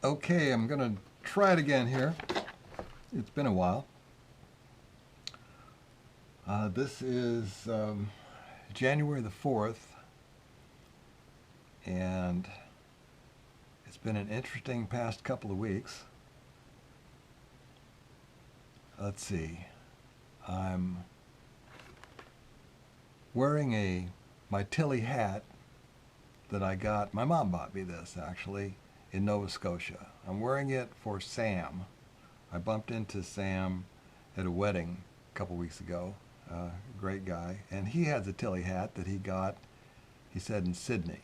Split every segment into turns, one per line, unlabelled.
Okay, I'm going to try it again here. It's been a while. This is January the 4th, and it's been an interesting past couple of weeks. Let's see. I'm wearing my Tilly hat that I got. My mom bought me this, actually, in Nova Scotia. I'm wearing it for Sam. I bumped into Sam at a wedding a couple weeks ago. Great guy. And he has a Tilly hat that he got, he said, in Sydney.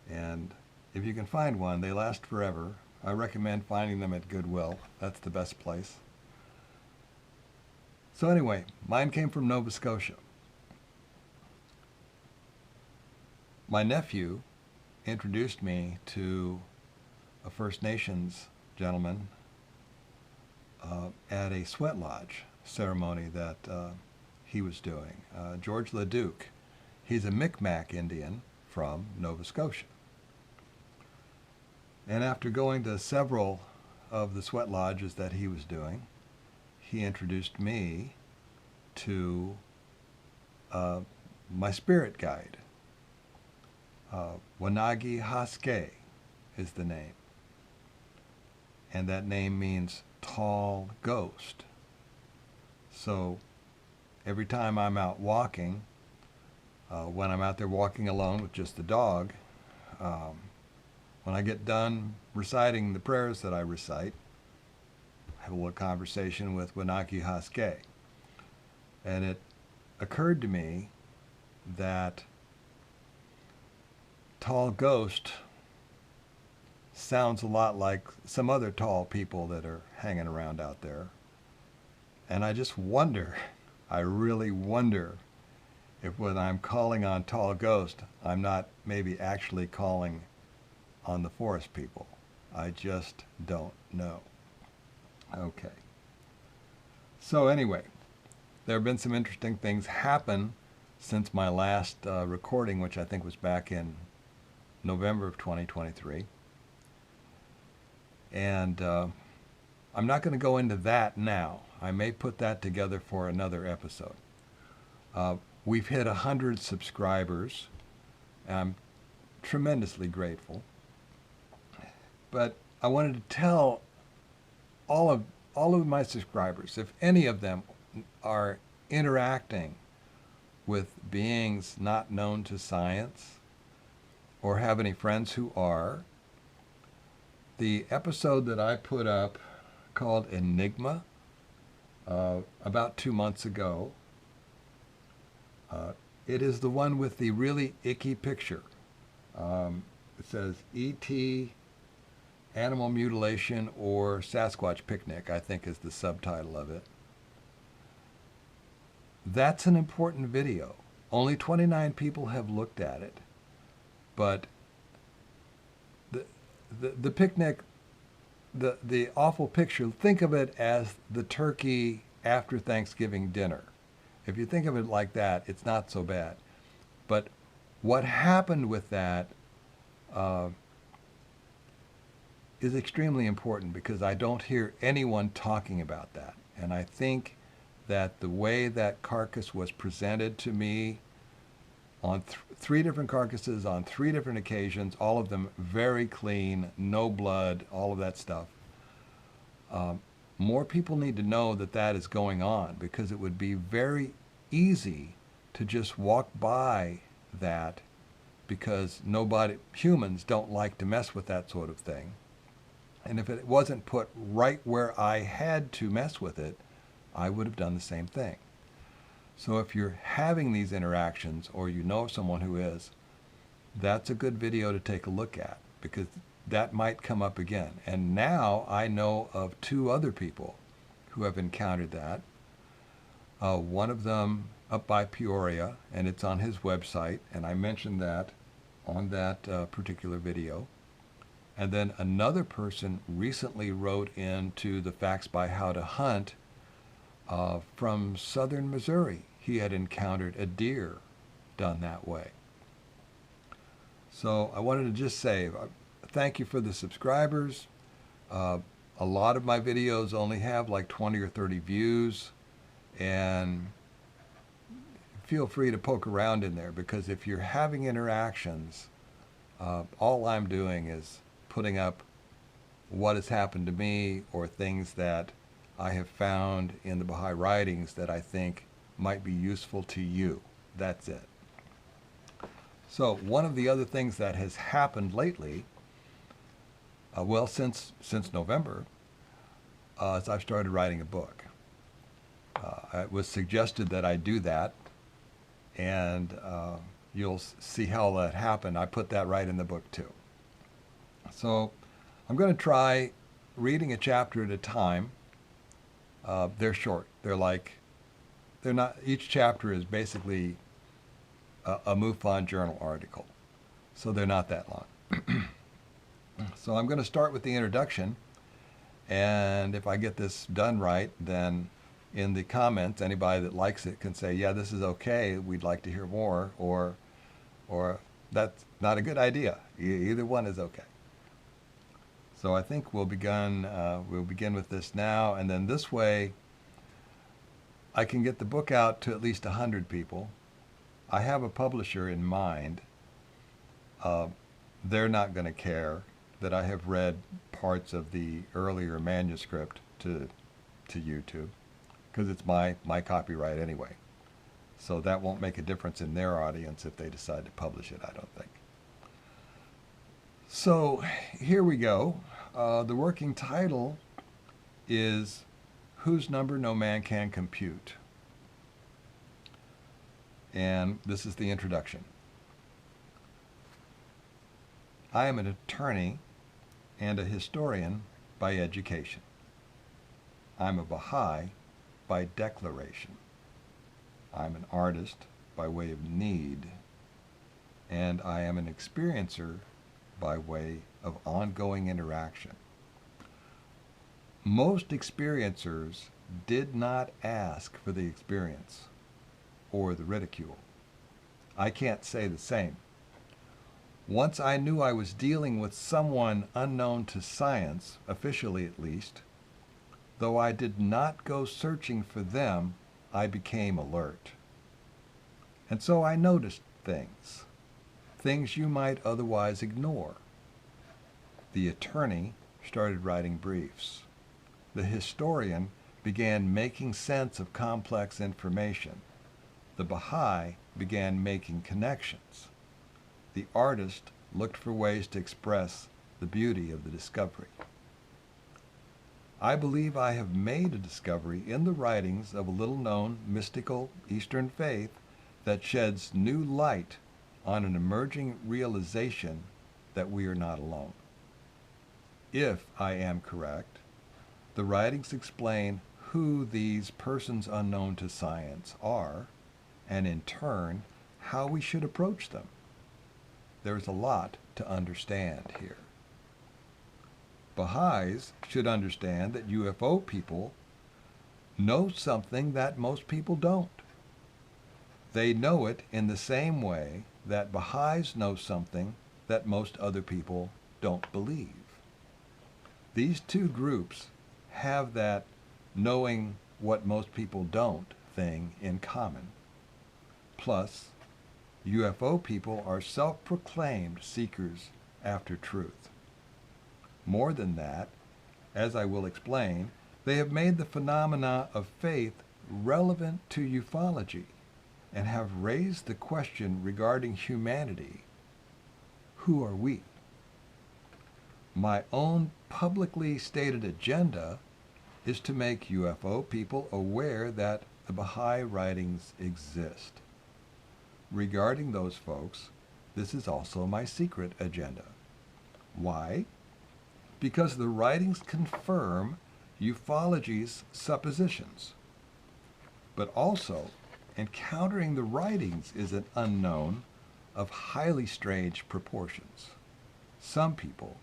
And if you can find one, they last forever. I recommend finding them at Goodwill. That's the best place. So anyway, mine came from Nova Scotia. My nephew introduced me to a First Nations gentleman at a sweat lodge ceremony that he was doing. George Leduc. He's a Micmac Indian from Nova Scotia. And after going to several of the sweat lodges that he was doing, he introduced me to my spirit guide. Wanagi Haske is the name. And that name means tall ghost. So every time I'm out walking, when I'm out there walking alone with just the dog, when I get done reciting the prayers that I recite, I have a little conversation with Wanagi Haske. And it occurred to me that tall ghost sounds a lot like some other tall people that are hanging around out there. And I just wonder, I really wonder, if when I'm calling on tall ghost, I'm not maybe actually calling on the forest people. I just don't know. Okay. So anyway, there have been some interesting things happen since my last recording, which I think was back in November of 2023. And I'm not going to go into that now. I may put that together for another episode. We've hit 100 subscribers. I'm tremendously grateful. But I wanted to tell all of my subscribers, if any of them are interacting with beings not known to science, or have any friends who are, the episode that I put up called Enigma about 2 months ago, it is the one with the really icky picture. It says E.T. Animal Mutilation or Sasquatch Picnic, I think is the subtitle of it. That's an important video. Only 29 people have looked at it. But the picnic, the awful picture, think of it as the turkey after Thanksgiving dinner. If you think of it like that, it's not so bad. But what happened with that is extremely important, because I don't hear anyone talking about that. And I think that the way that carcass was presented to me on three different carcasses on 3 different occasions, all of them very clean, no blood, all of that stuff. More people need to know that that is going on, because it would be very easy to just walk by that, because humans don't like to mess with that sort of thing. And if it wasn't put right where I had to mess with it, I would have done the same thing. So if you're having these interactions, or you know someone who is, that's a good video to take a look at, because that might come up again. And now I know of 2 other people who have encountered that. One of them up by Peoria, and it's on his website, and I mentioned that on that particular video. And then another person recently wrote into the Facts by How to Hunt from southern Missouri. He had encountered a deer done that way. So I wanted to just say, thank you for the subscribers. A lot of my videos only have like 20 or 30 views, and feel free to poke around in there, because if you're having interactions, all I'm doing is putting up what has happened to me or things that I have found in the Baha'i writings that I think might be useful to you. That's it. So one of the other things that has happened lately, well, since November, is I've started writing a book. It was suggested that I do that, and you'll see how that happened. I put that right in the book too. So I'm going to try reading a chapter at a time. They're short. They're not, each chapter is basically a MUFON journal article. So they're not that long. So I'm going to start with the introduction. And if I get this done right, then in the comments, anybody that likes it can say, yeah, this is okay, we'd like to hear more, or that's not a good idea. Either one is okay. So I think we'll begin with this now, and then this way I can get the book out to at least 100 people. I have a publisher in mind. They're not going to care that I have read parts of the earlier manuscript to YouTube, because it's my copyright anyway. So that won't make a difference in their audience if they decide to publish it, I don't think. So here we go. The working title is Whose Number No Man Can Compute. And this is the introduction. I am an attorney and a historian by education. I'm a Baha'i by declaration. I'm an artist by way of need. And I am an experiencer by way of ongoing interaction. Most experiencers did not ask for the experience or the ridicule. I can't say the same. Once I knew I was dealing with someone unknown to science, officially at least, though I did not go searching for them, I became alert. And so I noticed things you might otherwise ignore. The attorney started writing briefs. The historian began making sense of complex information. The Baha'i began making connections. The artist looked for ways to express the beauty of the discovery. I believe I have made a discovery in the writings of a little-known mystical Eastern faith that sheds new light on an emerging realization that we are not alone. If I am correct, the writings explain who these persons unknown to science are, and in turn, how we should approach them. There's a lot to understand here. Baha'is should understand that UFO people know something that most people don't. They know it in the same way that Baha'is know something that most other people don't believe. These two groups have that knowing what most people don't thing in common. Plus, UFO people are self-proclaimed seekers after truth. More than that, as I will explain, they have made the phenomena of faith relevant to ufology and have raised the question regarding humanity. Who are we? My own publicly stated agenda is to make UFO people aware that the Baha'i writings exist. Regarding those folks, this is also my secret agenda. Why? Because the writings confirm ufology's suppositions. But also, encountering the writings is an unknown of highly strange proportions. Some people,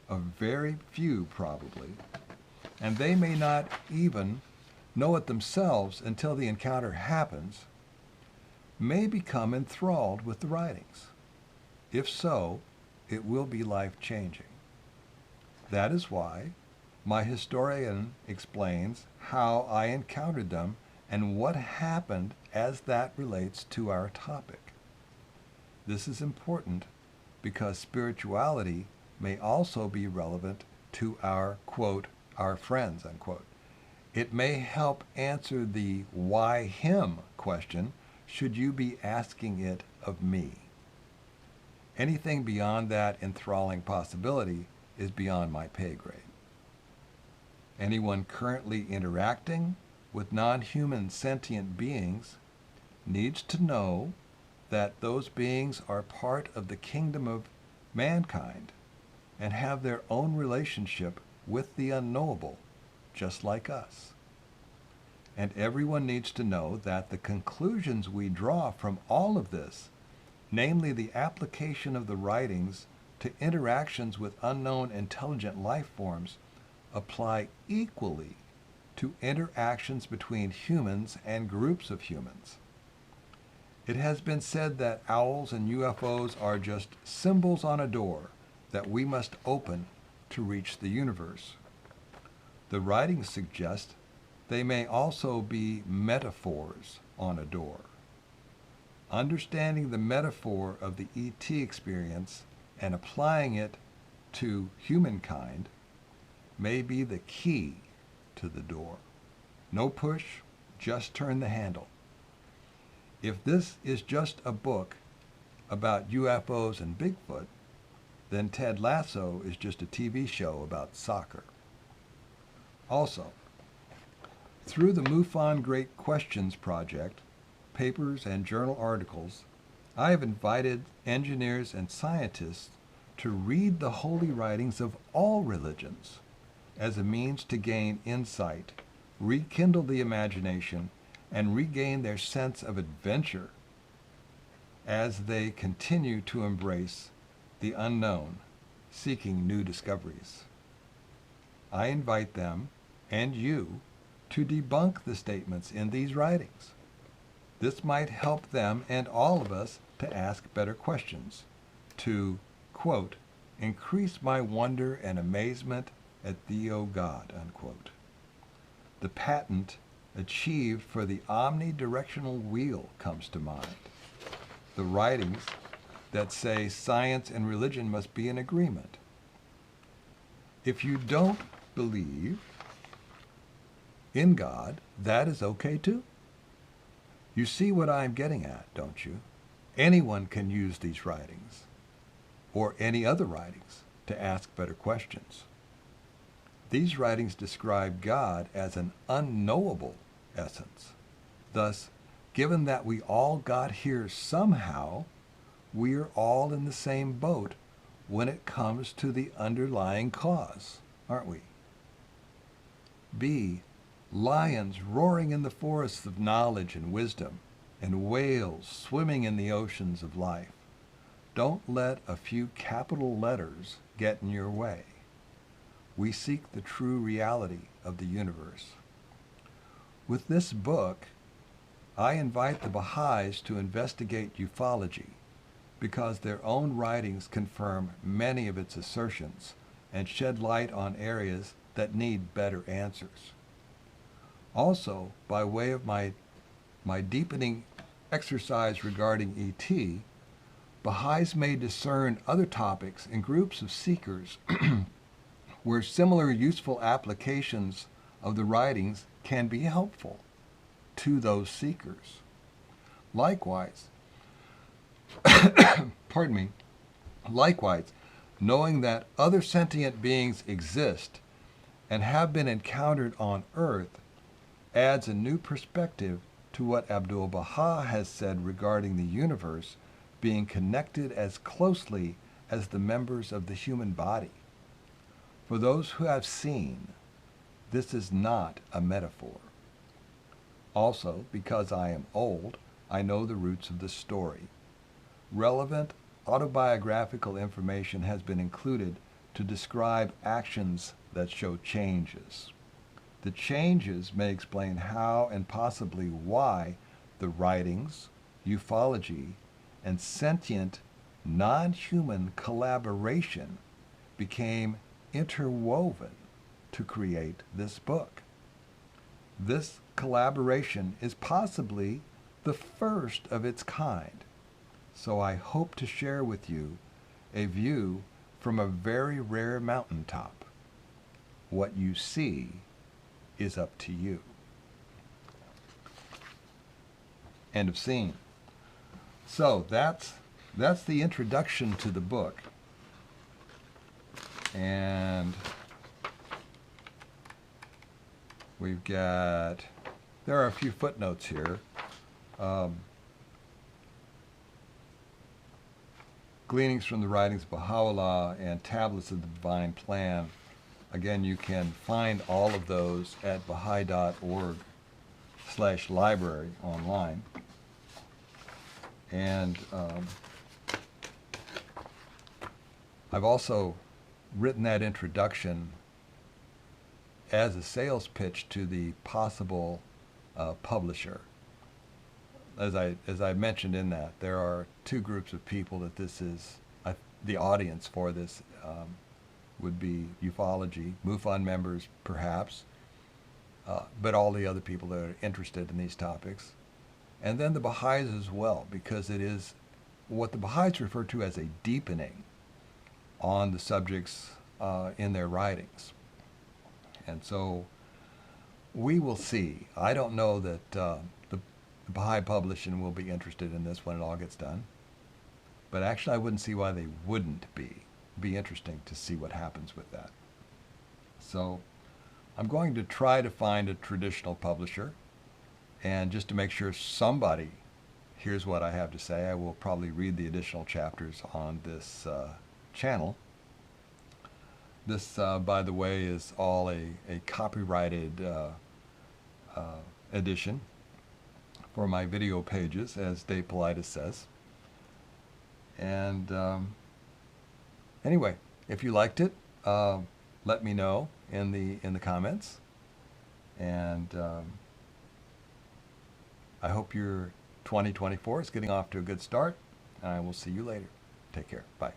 a very few probably, and they may not even know it themselves until the encounter happens, may become enthralled with the writings. If so, it will be life-changing. That is why my historian explains how I encountered them and what happened as that relates to our topic. This is important because spirituality may also be relevant to our, quote, our friends, unquote. It may help answer the why him question should you be asking it of me. Anything beyond that enthralling possibility is beyond my pay grade. Anyone currently interacting with non-human sentient beings needs to know that those beings are part of the kingdom of mankind and have their own relationship with the unknowable, just like us. And everyone needs to know that the conclusions we draw from all of this, namely the application of the writings to interactions with unknown intelligent life forms, apply equally to interactions between humans and groups of humans. It has been said that owls and UFOs are just symbols on a door that we must open to reach the universe. The writings suggest they may also be metaphors on a door. Understanding the metaphor of the ET experience and applying it to humankind may be the key to the door. No push, just turn the handle. If this is just a book about UFOs and Bigfoot, then Ted Lasso is just a TV show about soccer. Also, through the MUFON Great Questions Project, papers and journal articles, I have invited engineers and scientists to read the holy writings of all religions as a means to gain insight, rekindle the imagination, and regain their sense of adventure as they continue to embrace the unknown, seeking new discoveries. I invite them and you to debunk the statements in these writings. This might help them and all of us to ask better questions, to, quote, increase my wonder and amazement at thee, O God, unquote. The patent achieved for the omnidirectional wheel comes to mind. The writings that say science and religion must be in agreement. If you don't believe in God, that is okay too. You see what I'm getting at, don't you? Anyone can use these writings, or any other writings, to ask better questions. These writings describe God as an unknowable essence. Thus, given that we all got here somehow, we're all in the same boat when it comes to the underlying cause, aren't we? B, lions roaring in the forests of knowledge and wisdom, and whales swimming in the oceans of life. Don't let a few capital letters get in your way. We seek the true reality of the universe. With this book, I invite the Baha'is to investigate ufology because their own writings confirm many of its assertions and shed light on areas that need better answers. Also, by way of my deepening exercise regarding ET, Baha'is may discern other topics in groups of seekers where similar useful applications of the writings can be helpful to those seekers. Likewise, knowing that other sentient beings exist and have been encountered on Earth adds a new perspective to what Abdu'l-Baha has said regarding the universe being connected as closely as the members of the human body. For those who have seen, this is not a metaphor. Also, because I am old, I know the roots of the story. Relevant autobiographical information has been included to describe actions that show changes. The changes may explain how and possibly why the writings, ufology, and sentient non-human collaboration became interwoven to create this book. This collaboration is possibly the first of its kind, so I hope to share with you a view from a very rare mountaintop. What you see is up to you. End of scene. So that's the introduction to the book. And we've got, there are a few footnotes here. Gleanings from the writings of Baha'u'llah and tablets of the divine plan. Again, you can find all of those at baha'i.org/library online. And I've also written that introduction as a sales pitch to the possible publisher. As I mentioned in that, there are two groups of people that this is, the audience for this would be ufology, MUFON members perhaps, but all the other people that are interested in these topics. And then the Baha'is as well, because it is what the Baha'is refer to as a deepening on the subjects in their writings. And so we will see. I don't know that the Baha'i publishing will be interested in this when it all gets done. But actually I wouldn't see why they wouldn't be. It'd be interesting to see what happens with that. So I'm going to try to find a traditional publisher. And just to make sure somebody hears what I have to say, I will probably read the additional chapters on this channel. This, by the way, is all a copyrighted edition for my video pages, as Dave Politis says. And anyway, if you liked it, let me know in the comments. And I hope your 2024 is getting off to a good start. And I will see you later. Take care. Bye.